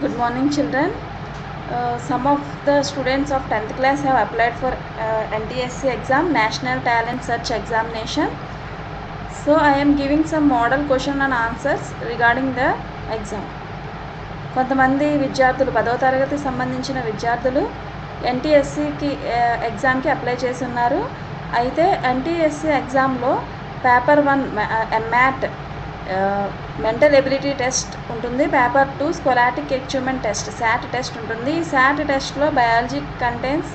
Good morning, children. Some of the students of 10th class have applied for NTSC exam, National Talent Search Examination. So I am giving some model question and answers regarding the exam. కొంతమంది విద్యార్థులు 10వ తరగతి సంబంధించిన విద్యార్థులు ఎన్టీఎస్సికి ఎగ్జామ్కి apply చేసి ఉన్నారు. అయితే ఎన్టీఎస్సి ఎగ్జామ్లో paper 1 MAT mental ability test ఉంటుంది. Paper 2 scholastic achievement test SAT test ఉంటుంది. ఈ శాట్ టెస్ట్లో biology contents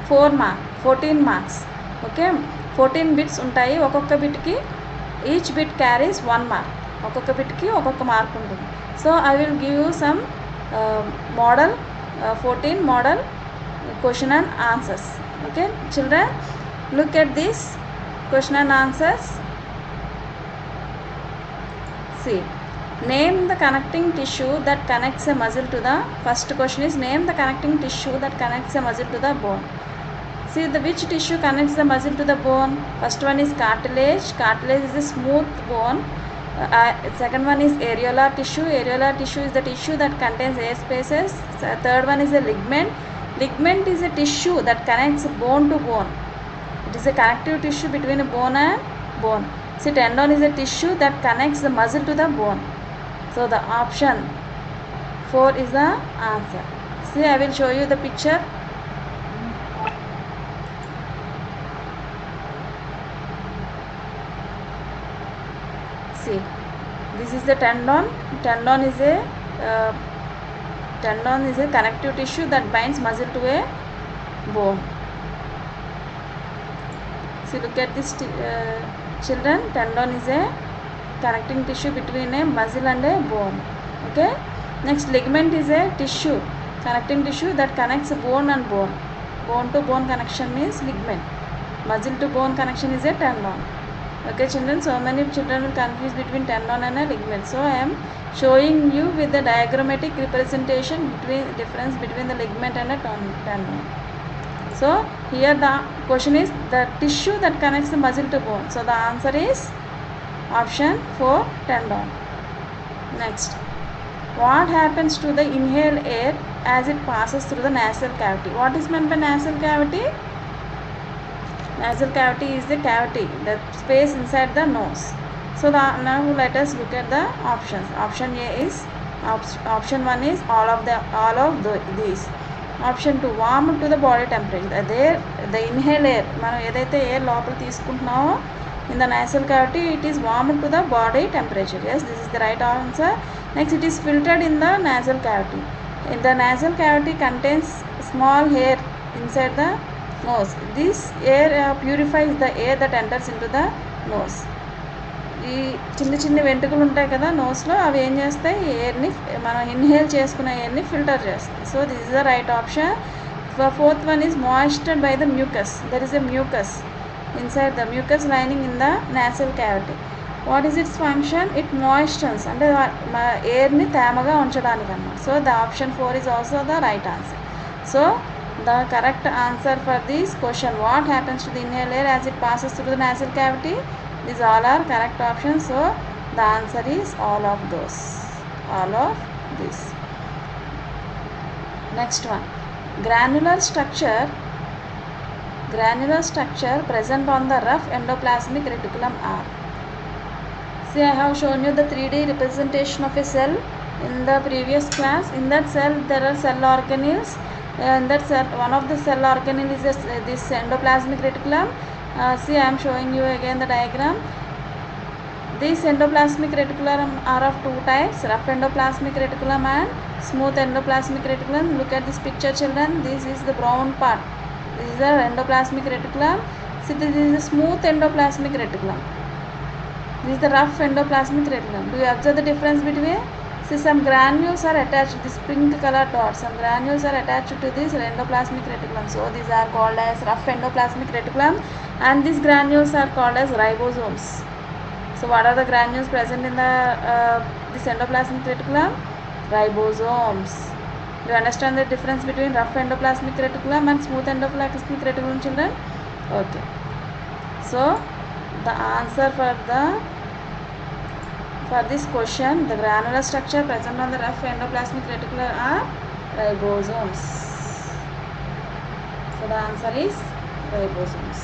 14 marks. Okay, 14 bits ఉంటాయి. ఒక్కొక్క బిట్కి ఈచ్ బిట్ క్యారీస్ 1 మార్క్. ఒక్కొక్క బిట్కి ఒక్కొక్క మార్క్ ఉంటుంది. So I will give you some model 14 model question and answers. Okay children, look at this question and answers. See, name the connecting tissue that connects a muscle to the, first question is name the connecting tissue that connects a muscle to the bone. See, which tissue connects the muscle to the bone? First one is cartilage. Cartilage is a smooth bone. Second one is areolar tissue. Areolar tissue is the tissue that contains air spaces. Third one is a ligament. Ligament is a tissue that connects bone to bone. It is a connective tissue between a bone and bone. See, tendon is a tissue that connects the muscle to the bone. So the option 4 is the answer. See, I will show you the picture. See, this is the tendon. Tendon is a connective tissue that binds muscle to a bone. See, look at this children. Tendon is a connecting tissue between a muscle and a bone. Okay, next ligament is a tissue, connecting tissue that connects bone and bone. Bone to bone connection means ligament. Muscle to bone connection is a tendon. Okay children, so many children will confuse between tendon and a ligament. So I am showing you with the diagrammatic representation difference between the ligament and a tendon. So here the question is the tissue that connects the muscle to bone. So the answer is option 4, tendon. Next, what happens to the inhaled air as it passes through the nasal cavity? What is meant by nasal cavity? Nasal cavity is the cavity, the space inside the nose. So now let us look at the options. Option A is option 1 is all of these. Option 2, warm to the body temperature. There the inhale air, మనం ఏదైతే air లోపల తీసుకుంటున్నామో in the nasal cavity, it is warm to the body temperature. Yes, this is the right answer. Next, it is filtered in the nasal cavity. In the nasal cavity contains small hair inside the nose. This air purifies the air that enters into the nose. ఈ చిన్న వెంట్రుకలు ఉంటాయి కదా నోస్లో, అవి ఏం చేస్తాయి, ఎయిర్ని మనం inhale చేసుకున్న ఎయిర్ని ఫిల్టర్ చేస్తాయి. So this is the right option. Fourth one is moistured by the mucus. There is a mucus inside the mucus lining in the nasal cavity. What is its function? It moistures, అంటే ఎయిర్ని తేమగా ఉంచడానికి అన్నమాట. So the option 4 is also the right answer. So the correct answer for this question, what happens to the inhaled air as it passes through the nasal cavity? These all are correct options. So the answer is all of those, all of this. Next one, granular structure present on the rough endoplasmic reticulum are. See, I have shown you the 3D representation of a cell in the previous class. In that cell there are cell organelles. In that cell, one of the cell organelle is this endoplasmic reticulum. See, I am showing you again the diagram. These endoplasmic reticulum are of two types, rough endoplasmic reticulum and smooth endoplasmic reticulum. Look at this picture children. This is the brown part. This is the endoplasmic reticulum. See, this is the smooth endoplasmic reticulum. This is the rough endoplasmic reticulum. Do you observe the difference between? See, some granules are attached, this pink color dots, some granules are attached to this endoplasmic reticulum. So these are called as rough endoplasmic reticulum, and these granules are called as ribosomes. So what are the granules present in the this endoplasmic reticulum? Ribosomes. Do you understand the difference between rough endoplasmic reticulum and smooth endoplasmic reticulum, children? Okay. So the answer for the For this question, the granular structure present on the rough endoplasmic reticulum are ribosomes. So the answer is ribosomes.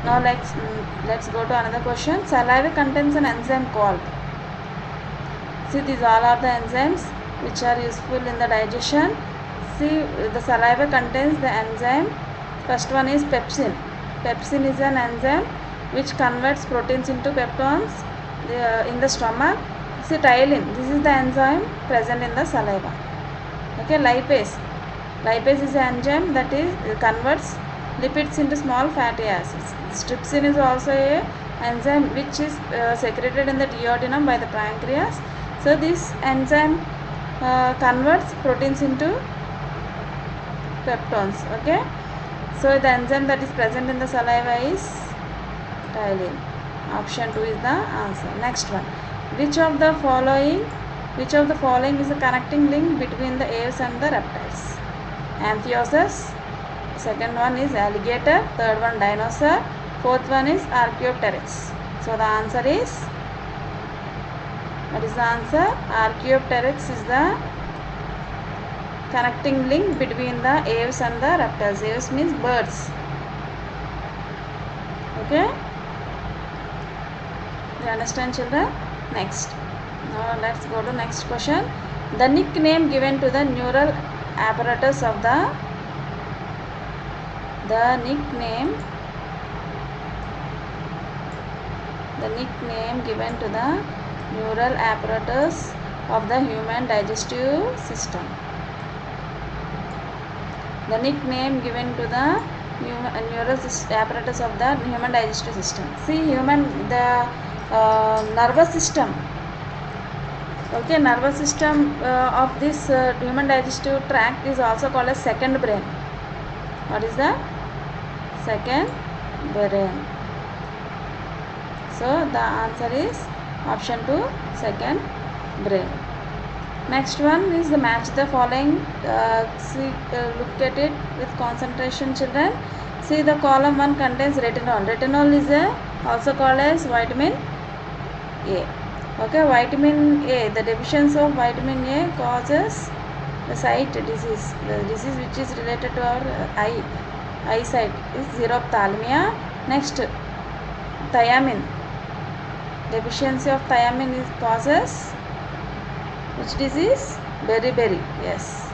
Now let's go to another question. Saliva contains an enzyme called. See, these all are the enzymes which are useful in the digestion. See, the saliva contains the enzyme. First one is pepsin. Pepsin is an enzyme which converts proteins into peptones in the stomach. See, ptyalin. This is the enzyme present in the saliva. Okay, lipase. Lipase is an enzyme that converts lipids into small fatty acids. Trypsin is also a enzyme which is secreted in the duodenum by the pancreas. So this enzyme converts proteins into peptones. Okay, so the enzyme that is present in the saliva is ptyalin. Option 2 is the answer. Next one. Which of the following is a connecting link between the aves and the reptiles? Amphiosus. Second one is alligator. Third one dinosaur. Fourth one is Archaeopteryx. So the answer is, what is the answer? Archaeopteryx is the connecting link between the aves and the reptiles. Aves means birds. Okay, you understand, children? Next, now let's go to next question. The nickname given to the neural apparatus of the nickname given to the neural apparatus of the human digestive system. The nickname given to the neural apparatus of the human digestive system. See, the nervous system. Okay, nervous system of this human digestive tract is also called as second brain. What is the second brain? So the answer is option 2, second brain. Next one is the match the following. Look at it with concentration, children. See, the column 1 contains retinol. Retinol is also called as vitamin A. Okay, vitamin A. The deficiency of vitamin A causes the sight disease. The disease which is related to our eyesight is xerophthalmia. Next, thiamine. Deficiency of thiamine causes which disease? Beriberi. Yes.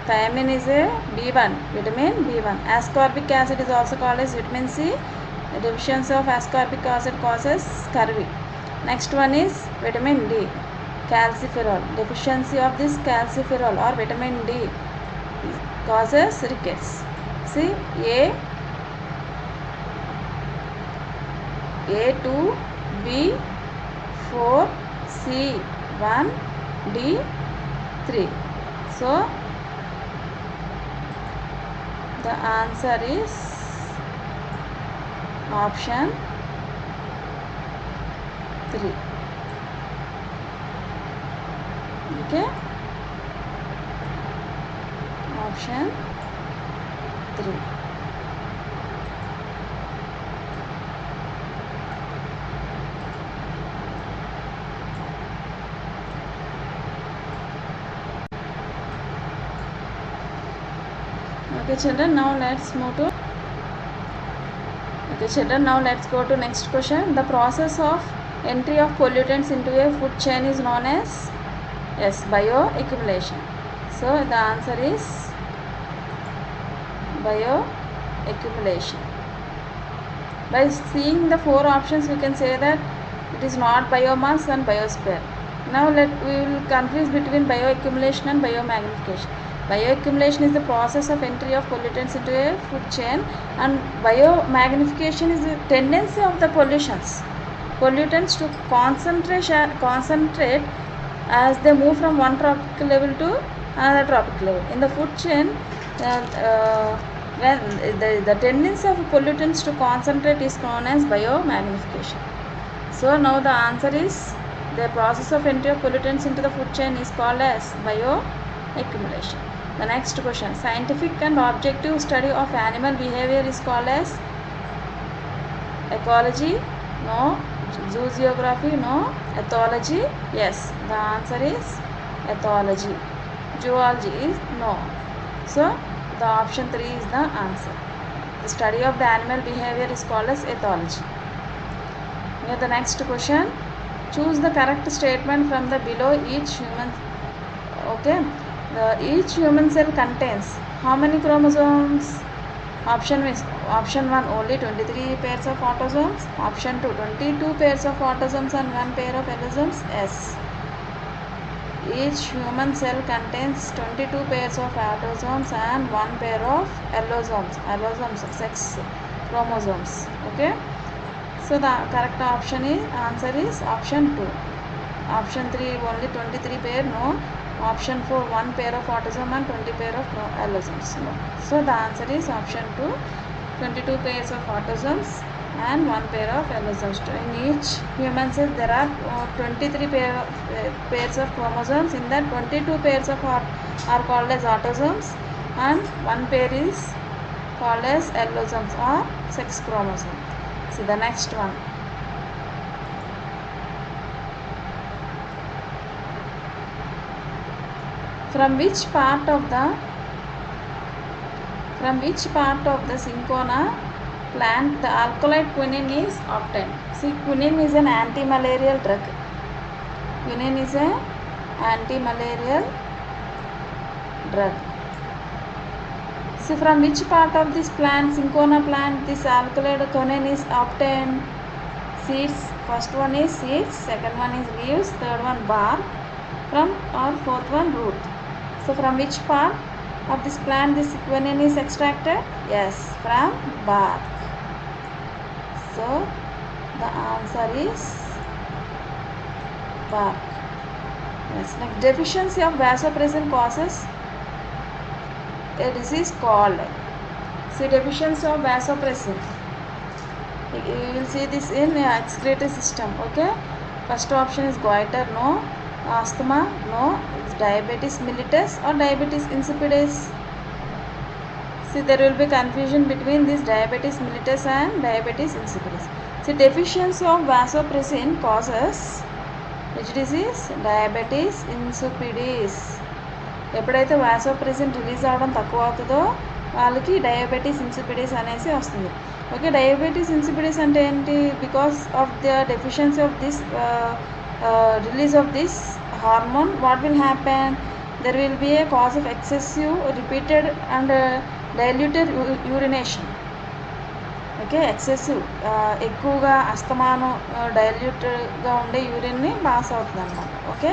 Thiamine is a B1, vitamin B1. Ascorbic acid is also called as vitamin C. The deficiency of ascorbic acid causes scurvy. Next one is vitamin D, calciferol. Deficiency of this calciferol or vitamin D causes rickets. See, A2, B4, C1, D3. So the answer is option 3. Okay, option 3. Okay, children, now let's move to now let's go to next question. The process of entry of pollutants into a food chain is known as bioaccumulation. So the answer is bioaccumulation. By seeing the 4 options, we can say that it is not biomass and biosphere. Now we will confuse between bioaccumulation and biomagnification. Bioaccumulation is the process of entry of pollutants into a food chain, and biomagnification is the tendency of the pollutants to concentrate as they move from one tropic level to another tropic level. In the food chain, when the tendency of pollutants to concentrate is known as biomagnification. So now the answer is, the process of entry of pollutants into the food chain is called as bioaccumulation. The next question. Scientific and objective study of animal behavior is called as ecology. No. Zoogeography, no. Ethology, yes. The answer is ethology. Zoology is no. So the option 3 is the answer. The study of the animal behavior is called as ethology. Here the next question. Choose the correct statement from the below. Each human, okay, each human cell contains how many chromosomes? Option 1 only 23 pairs of autosomes. Option 2 22 pairs of autosomes and 1 pair of allosomes. Yes. Each human cell contains 22 pairs of autosomes and 1 pair of allosomes. Allosomes, sex chromosomes. Okay. So the correct answer is option 2. Option 3 only 23 pair, no. Option 4 1 pair of autosome and 20 pair of allosomes, no. So the answer is option 2, 22 pairs of autosomes and 1 pair of allosomes. In each human cell there are 23 pairs of chromosomes. In that 22 pairs of are called as autosomes and 1 pair is called as allosomes or sex chromosome. See the next one. From which part of the cinchona plant the alkaloid quinine is obtained? See, quinine is an anti-malarial drug. Quinine is an anti-malarial drug. See, from which part of this plant, cinchona plant, this alkaloid quinine is obtained? Seeds. First one is seeds, second one is leaves, third one bark, fourth one root. So from which part of this plant this quinine is extracted? Yes, from bark. So the answer is bark. Yes. Next, deficiency of vasopressin causes a disease called. See, deficiency of vasopressin. You will see this in excretory system. Okay. First option is goiter, no. Asthma, no. It's diabetes mellitus or diabetes insipidus. See, there will be confusion between this diabetes mellitus and diabetes insipidus. See, deficiency of vasopressin causes which disease? Diabetes insipidus. ఎప్పుడైతే vasopressin release అవ్వడం తక్కువ అవుతుందో వాళ్ళకి diabetes ఇన్సిపిడిస్ అనేసి వస్తుంది. Okay, diabetes ఇన్సిపిడిస్ అంటే ఏంటి? Because of the deficiency of this release of this hormone, what will happen? There will be a cause of excessive, repeated and diluted urination. Okay, excessive ఎక్కువగా అస్తమానం డైల్యూటెడ్గా ఉండే యూరిన్ని పాస్ అవుతుంది అనమాట. Okay,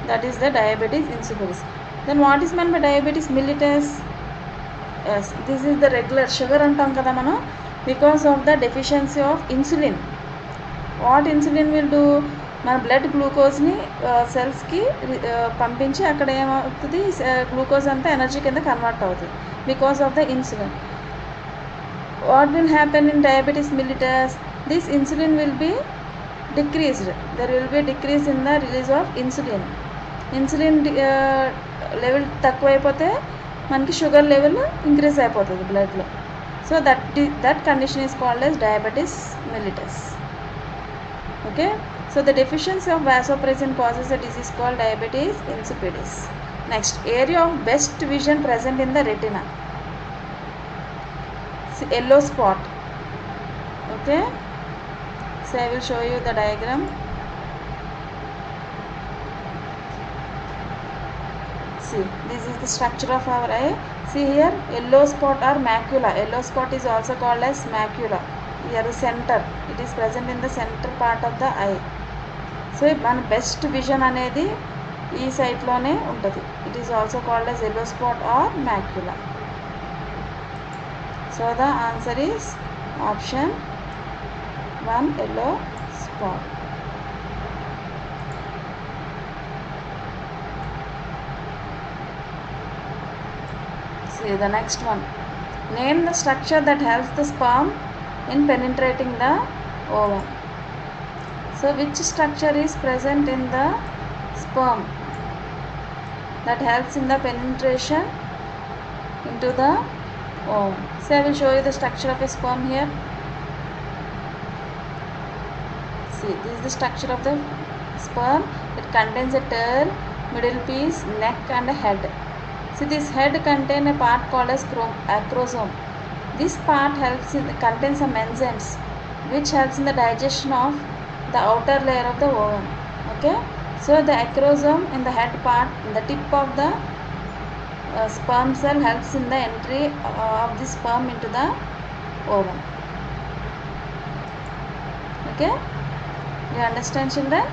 that is the diabetes insipidus. Then what is meant by diabetes mellitus? Yes, this is the regular sugar అంటాం కదా మనం. Because of the deficiency of insulin. What insulin will do? మన బ్లడ్ గ్లూకోజ్ని సెల్స్కి పంపించి అక్కడ ఏమవుతుంది? గ్లూకోజ్ అంతా ఎనర్జీ కింద కన్వర్ట్ అవుతుంది because of the insulin. What will happen in diabetes mellitus? This insulin will be decreased. There will be a decrease in the release of insulin. Insulin level తక్కువ అయిపోతే మనకి షుగర్ లెవెల్ ఇంక్రీజ్ అయిపోతుంది బ్లడ్లో. So that condition is called as diabetes mellitus. Okay, so the deficiency of vasopressin causes a disease called diabetes insipidus. Next, area of best vision present in the retina. Yellow spot. Okay, so I will show you the diagram. See, this is the structure of our eye. See here, yellow spot or macula. Yellow spot is also called as macula. Here the center, it is present in the center part of the eye. So మన best vision అనేది ఈ సైట్లోనే ఉంటుంది. It is also called as yellow spot or macula. So the answer is option 1, yellow spot. See the next one. Name the structure that helps the sperm in penetrating the ovum. So which structure is present in the sperm that helps in the penetration into the ovum? So I will show you the structure of a sperm here. See, See, this is the structure of the sperm. It contains a tail, middle piece, neck and a head. See, this head contains a part called as acrosome. This part contains some enzymes which helps in the digestion of the outer layer of the ovum. Okay, so the acrosome in the head part, the tip of the sperm cell helps in the entry of the sperm into the ovum. Okay, you understand, children?